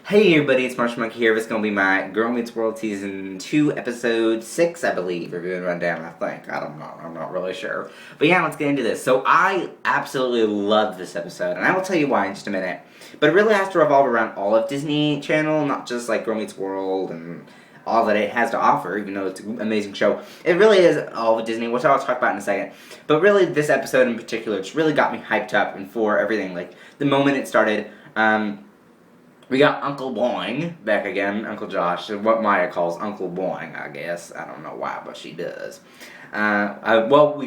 Hey everybody, it's Marshall Monkey here. This is going to be my Girl Meets World Season 2, Episode 6, I believe. Review and rundown, I think. I don't know. I'm not really sure. But yeah, let's get into this. So I absolutely love this episode, and I will tell you why in just a minute. But it really has to revolve around all of Disney Channel, not just like Girl Meets World and all that it has to offer, even though it's an amazing show. It really is all of Disney, which I'll talk about in a second. But really, this episode in particular just really got me hyped up and for everything. Like, the moment it started, we got Uncle Boing back again, Uncle Josh, what Maya calls Uncle Boing, I guess. I don't know why, but she does. We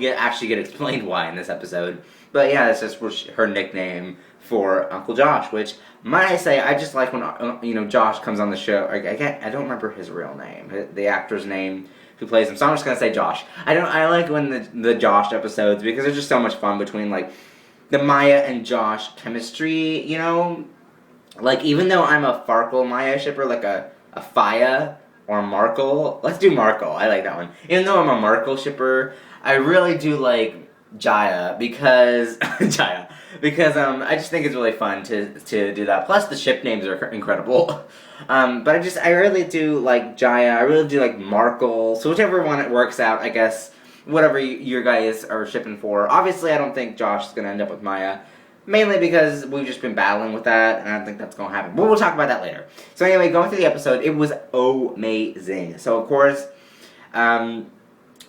actually get explained why in this episode. But yeah, it's just her nickname for Uncle Josh, which, might I say, I just like when, Josh comes on the show. I don't remember his real name, the actor's name who plays him, so I'm just going to say Josh. I like when the Josh episodes, because there's just so much fun between, like, the Maya and Josh chemistry, Like, even though I'm a Farkle Maya shipper, like a Faya or Markle, let's do Markle, I like that one. Even though I'm a Markle shipper, I really do like Jaya, because, I just think it's really fun to do that. Plus, the ship names are incredible. But I really do like Jaya, I really do like Markle, so whichever one it works out, I guess, whatever you guys are shipping for. Obviously, I don't think Josh is going to end up with Maya. Mainly because we've just been battling with that, and I don't think that's going to happen. But we'll talk about that later. So anyway, going through the episode, it was amazing. So, of course, like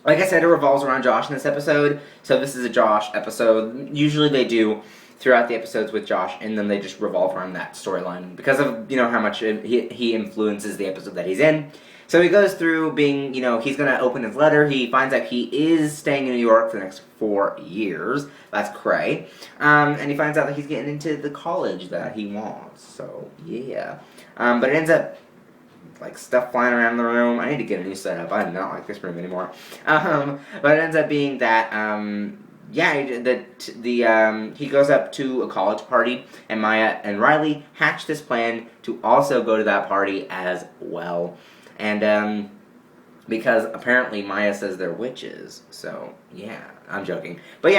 I said, it revolves around Josh in this episode. So this is a Josh episode. Usually they do throughout the episodes with Josh, and then they just revolve around that storyline. Because of, how much he influences the episode that he's in. So he goes through being, he's going to open his letter. He finds out he is staying in New York for the next 4 years. That's cray. And he finds out that he's getting into the college that he wants. So, yeah. But it ends up, like, stuff flying around the room. I need to get a new setup. I do not like this room anymore. But it ends up being that, he goes up to a college party, and Maya and Riley hatch this plan to also go to that party as well. And, because apparently Maya says they're witches, so, yeah, I'm joking. But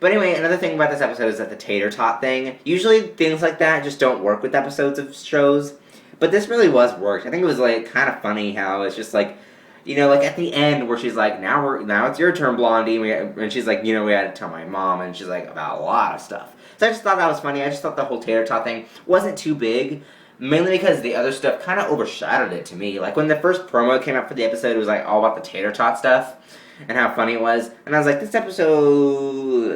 anyway, another thing about this episode is that the tater tot thing, usually things like that just don't work with episodes of shows, but this really worked. I think it was, like, kind of funny how it's just, like, like at the end where she's like, now it's your turn, Blondie, and she's like, we had to tell my mom, and she's like, about a lot of stuff. So I just thought that was funny. I just thought the whole tater tot thing wasn't too big, mainly because the other stuff kind of overshadowed it to me. Like, when the first promo came out for the episode, it was, like, all about the tater tot stuff and how funny it was. And I was like, this episode...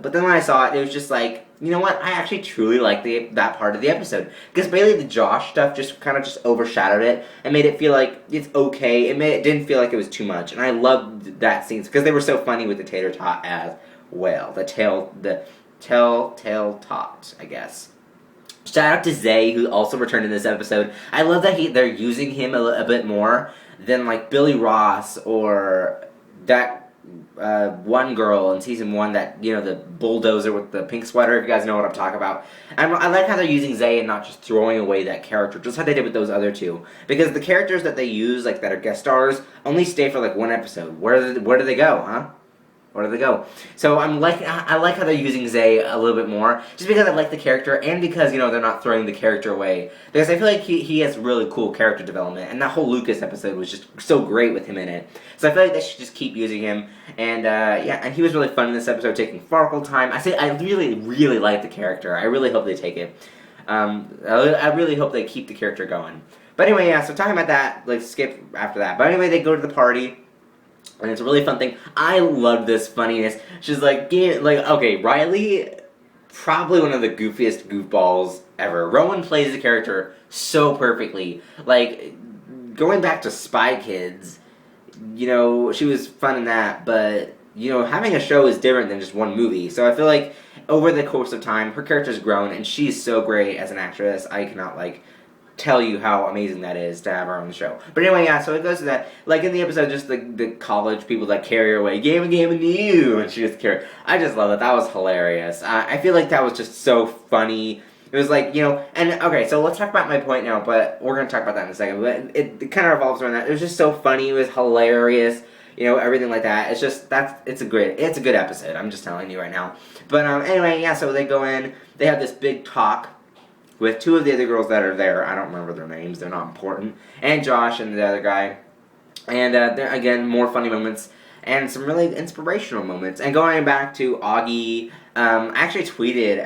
But then when I saw it, it was just like, you know what? I actually truly liked that part of the episode. Because mainly the Josh stuff just kind of overshadowed it and made it feel like it's okay. It didn't feel like it was too much. And I loved that scene because they were so funny with the tater tot as well. The telltale tot, I guess. Shout out to Zay, who also returned in this episode. I love that they're using him a bit more than, like, Billy Ross or that one girl in season 1 that, the bulldozer with the pink sweater, if you guys know what I'm talking about. I like how they're using Zay and not just throwing away that character, just how they did with those other two. Because the characters that they use, like, that are guest stars, only stay for, like, 1 episode. Where do they go, huh? Where do they go? So I like how they're using Zay a little bit more, just because I like the character, and because, they're not throwing the character away. Because I feel like he has really cool character development, and that whole Lucas episode was just so great with him in it. So I feel like they should just keep using him, and and he was really fun in this episode, taking Farkle time. I really, really like the character. I really hope they take it. I really hope they keep the character going. But anyway, so talking about that, let's skip after that. But anyway, they go to the party. And it's a really fun thing. I love this funniness. She's like, okay, Riley, probably one of the goofiest goofballs ever. Rowan plays the character so perfectly. Like, going back to Spy Kids, she was fun in that, but, having a show is different than just one movie. So I feel like, over the course of time, her character's grown, and she's so great as an actress. I cannot, tell you how amazing that is to have her on the show. But anyway, so it goes to that. Like, in the episode, just the college people that carry her away. Game and you! And she just carry. I just love it. That was hilarious. I feel like that was just so funny. It was like, and, okay, so let's talk about my point now, but we're going to talk about that in a second. But it kind of revolves around that. It was just so funny. It was hilarious. Everything like that. It's just, it's a good episode. I'm just telling you right now. But, anyway, so they go in. They have this big talk. with two of the other girls that are there. I don't remember their names; they're not important. And Josh and the other guy. And there again, more funny moments and some really inspirational moments. And going back to Augie, I actually tweeted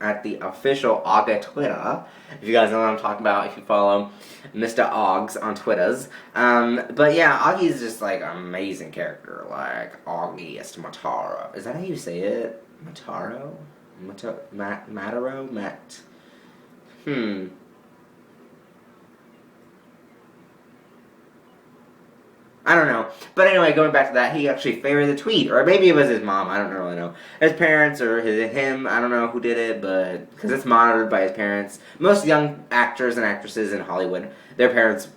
at the official Augie Twitter. If you guys know what I'm talking about, if you follow Mr. Oggs on Twitters. But yeah, Augie is just like an amazing character. Like Augie is Mataro. Is that how you say it? Mataro? Mataro? I don't know. But anyway, going back to that, he actually favored the tweet. Or maybe it was his mom. I don't really know. His parents or him. I don't know who did it, but because it's monitored by his parents. Most young actors and actresses in Hollywood, their parents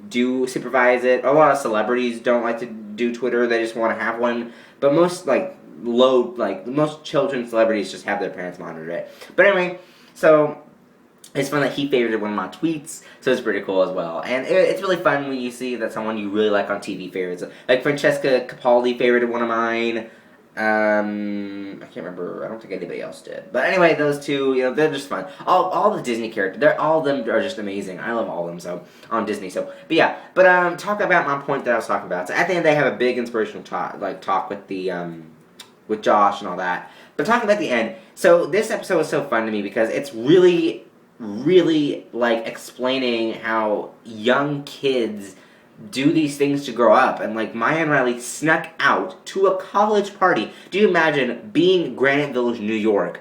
do supervise it. A lot of celebrities don't like to do Twitter. They just want to have one. But most, most children celebrities just have their parents monitor it. But anyway, so it's fun that he favorited one of my tweets, so it's pretty cool as well. And it's really fun when you see that someone you really like on TV favorites. Like Francesca Capaldi favorited one of mine. I can't remember. I don't think anybody else did. But anyway, those two, they're just fun. All the Disney characters, all of them are just amazing. I love all of them. So on Disney. But talk about my point that I was talking about. So at the end, they have a big inspirational talk with the with Josh and all that. But talking about the end, so this episode was so fun to me because it's really like explaining how young kids do these things to grow up. And like Maya and Riley snuck out to a college party. Do you imagine being Granite Village, New York,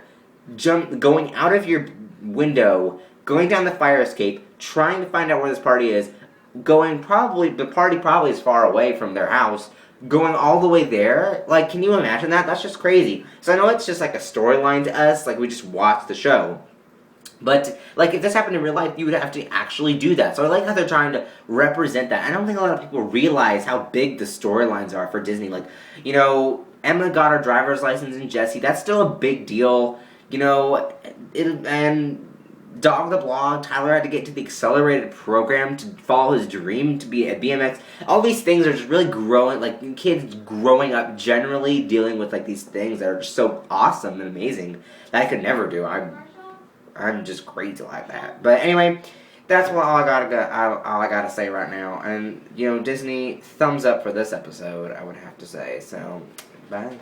going out of your window, going down the fire escape, trying to find out where this party is, the party probably is far away from their house, going all the way there? Like, can you imagine that? That's just crazy. So I know it's just like a storyline to us, like we just watch the show. But, like, if this happened in real life, you would have to actually do that. So I like how they're trying to represent that. I don't think a lot of people realize how big the storylines are for Disney. Like, Emma got her driver's license and Jessie. That's still a big deal. And Dog the Blog, Tyler had to get to the accelerated program to follow his dream to be at BMX. All these things are just really growing, like, kids growing up generally dealing with, like, these things that are just so awesome and amazing that I could never do. I'm just crazy like that. But anyway, that's all I gotta say right now. And Disney, thumbs up for this episode, I would have to say. So, bye.